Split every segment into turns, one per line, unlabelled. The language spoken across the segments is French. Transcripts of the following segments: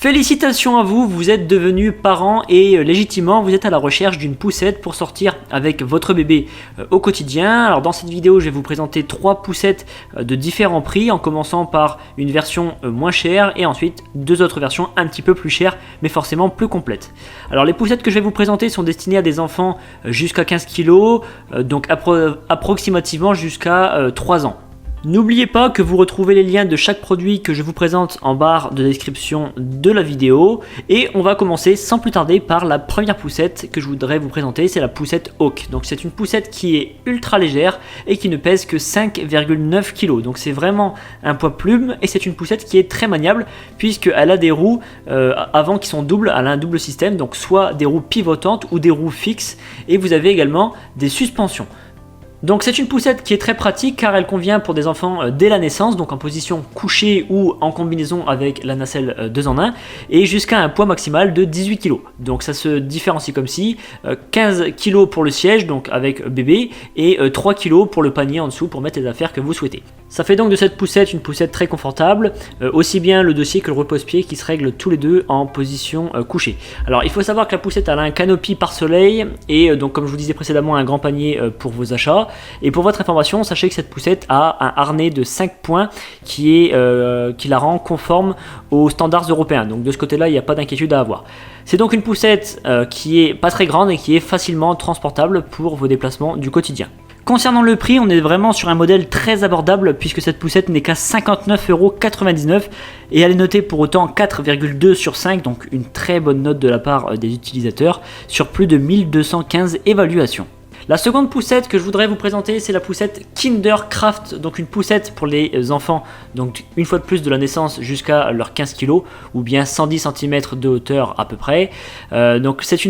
Félicitations à vous, vous êtes devenus parents et légitimement vous êtes à la recherche d'une poussette pour sortir avec votre bébé au quotidien. Alors dans cette vidéo je vais vous présenter 3 poussettes de différents prix en commençant par une version moins chère et ensuite 2 autres versions un petit peu plus chères mais forcément plus complètes. Alors les poussettes que je vais vous présenter sont destinées à des enfants jusqu'à 15 kg, donc approximativement jusqu'à 3 ans. N'oubliez pas que vous retrouvez les liens de chaque produit que je vous présente en barre de description de la vidéo. Et on va commencer sans plus tarder par la première poussette que je voudrais vous présenter, c'est la poussette Hawk. Donc c'est une poussette qui est ultra légère et qui ne pèse que 5,9 kg. Donc c'est vraiment un poids plume et c'est une poussette qui est très maniable puisqu'elle a des roues avant qui sont doubles, elle a un double système, donc soit des roues pivotantes ou des roues fixes et vous avez également des suspensions. Donc c'est une poussette qui est très pratique car elle convient pour des enfants dès la naissance, donc en position couchée ou en combinaison avec la nacelle 2 en 1 et jusqu'à un poids maximal de 18 kg. Donc ça se différencie comme si 15 kg pour le siège donc avec bébé et 3 kg pour le panier en dessous pour mettre les affaires que vous souhaitez. Ça fait donc de cette poussette une poussette très confortable, aussi bien le dossier que le repose-pied qui se règlent tous les deux en position couchée. Alors il faut savoir que la poussette elle a un canopy pare-soleil et donc comme je vous disais précédemment un grand panier pour vos achats. Et pour votre information, sachez que cette poussette a un harnais de 5 points qui la rend conforme aux standards européens. Donc de ce côté-là, il n'y a pas d'inquiétude à avoir. C'est donc une poussette qui est pas très grande et qui est facilement transportable pour vos déplacements du quotidien. Concernant le prix, on est vraiment sur un modèle très abordable puisque cette poussette n'est qu'à 59,99 € et elle est notée pour autant 4,2 sur 5, donc une très bonne note de la part des utilisateurs sur plus de 1215 évaluations. La seconde poussette que je voudrais vous présenter, c'est la poussette Kindercraft, donc une poussette pour les enfants, donc une fois de plus de la naissance jusqu'à leurs 15 kg ou bien 110 cm de hauteur à peu près. Donc c'est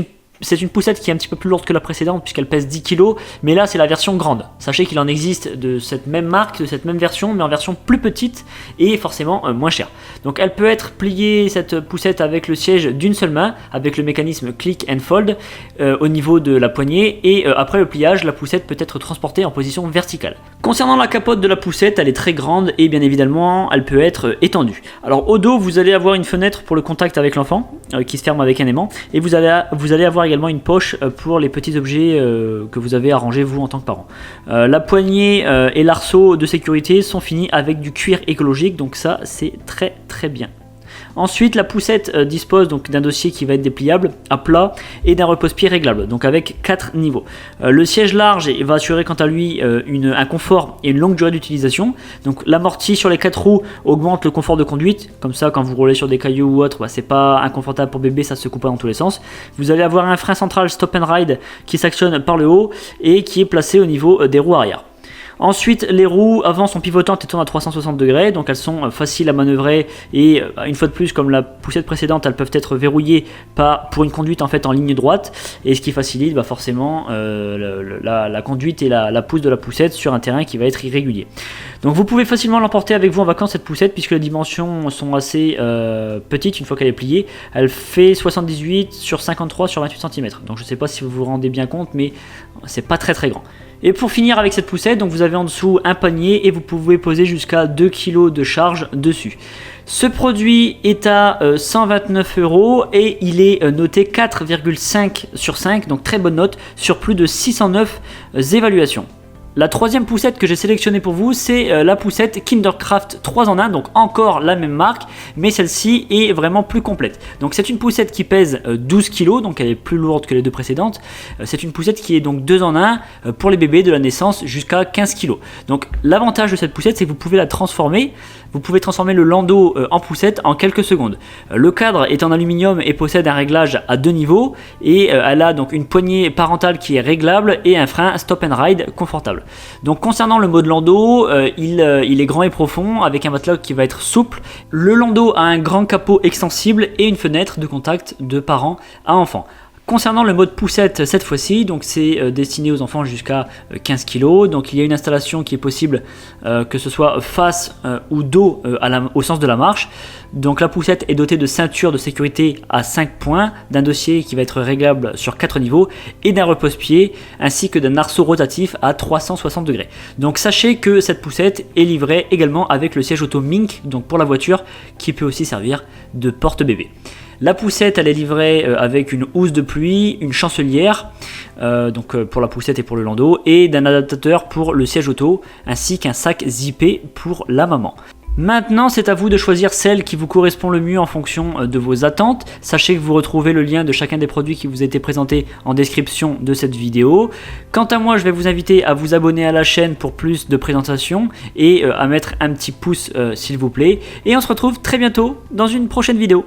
une poussette qui est un petit peu plus lourde que la précédente puisqu'elle pèse 10 kg, mais là c'est la version grande. Sachez qu'il en existe de cette même marque, de cette même version, mais en version plus petite et forcément moins chère. Donc elle peut être pliée, cette poussette, avec le siège d'une seule main, avec le mécanisme click and fold au niveau de la poignée et après le pliage, la poussette peut être transportée en position verticale. Concernant la capote de la poussette, elle est très grande et bien évidemment elle peut être étendue. Alors au dos, vous allez avoir une fenêtre pour le contact avec l'enfant qui se ferme avec un aimant et vous allez avoir également une poche pour les petits objets que vous avez à ranger vous en tant que parent. La poignée et l'arceau de sécurité sont finis avec du cuir écologique, donc ça c'est très bien. Ensuite, la poussette dispose donc d'un dossier qui va être dépliable à plat et d'un repose-pied réglable, donc avec 4 niveaux. Le siège large va assurer quant à lui un confort et une longue durée d'utilisation. Donc l'amorti sur les 4 roues augmente le confort de conduite, comme ça quand vous roulez sur des cailloux ou autre, c'est pas inconfortable pour bébé, ça se coupe pas dans tous les sens. Vous allez avoir un frein central stop and ride qui s'actionne par le haut et qui est placé au niveau des roues arrière. Ensuite, les roues avant sont pivotantes et tournent à 360 degrés, donc elles sont faciles à manœuvrer et une fois de plus, comme la poussette précédente, elles peuvent être verrouillées pour une conduite en fait en ligne droite et ce qui facilite forcément la conduite et la pousse de la poussette sur un terrain qui va être irrégulier. Donc vous pouvez facilement l'emporter avec vous en vacances cette poussette puisque les dimensions sont assez petites une fois qu'elle est pliée. Elle fait 78 sur 53 sur 28 cm, donc je ne sais pas si vous vous rendez bien compte mais c'est pas très grand. Et pour finir avec cette poussette, donc vous avez en dessous un panier et vous pouvez poser jusqu'à 2 kg de charge dessus. Ce produit est à 129 € et il est noté 4,5 sur 5, donc très bonne note sur plus de 609 évaluations. La troisième poussette que j'ai sélectionnée pour vous, c'est la poussette Kindercraft 3 en 1, donc encore la même marque, mais celle-ci est vraiment plus complète. Donc c'est une poussette qui pèse 12 kg, donc elle est plus lourde que les deux précédentes. C'est une poussette qui est donc 2 en 1 pour les bébés de la naissance jusqu'à 15 kg. Donc l'avantage de cette poussette, c'est que vous pouvez la transformer. Vous pouvez transformer le landau en poussette en quelques secondes. Le cadre est en aluminium et possède un réglage à 2 niveaux et elle a donc une poignée parentale qui est réglable et un frein stop and ride confortable. Donc concernant le mode landau, il est grand et profond avec un matelas qui va être souple. Le landau a un grand capot extensible et une fenêtre de contact de parents à enfants. Concernant le mode poussette cette fois-ci, donc c'est destiné aux enfants jusqu'à 15 kg. Donc il y a une installation qui est possible que ce soit face ou dos au sens de la marche. Donc la poussette est dotée de ceinture de sécurité à 5 points, d'un dossier qui va être réglable sur 4 niveaux et d'un repose-pied ainsi que d'un arceau rotatif à 360 degrés. Donc sachez que cette poussette est livrée également avec le siège auto Mink, donc pour la voiture, qui peut aussi servir de porte-bébé. La poussette elle est livrée avec une housse de pluie, une chancelière pour la poussette et pour le landau, et d'un adaptateur pour le siège auto ainsi qu'un sac zippé pour la maman. Maintenant, c'est à vous de choisir celle qui vous correspond le mieux en fonction de vos attentes. Sachez que vous retrouvez le lien de chacun des produits qui vous a été présenté en description de cette vidéo. Quant à moi, je vais vous inviter à vous abonner à la chaîne pour plus de présentations et à mettre un petit pouce s'il vous plaît. Et on se retrouve très bientôt dans une prochaine vidéo.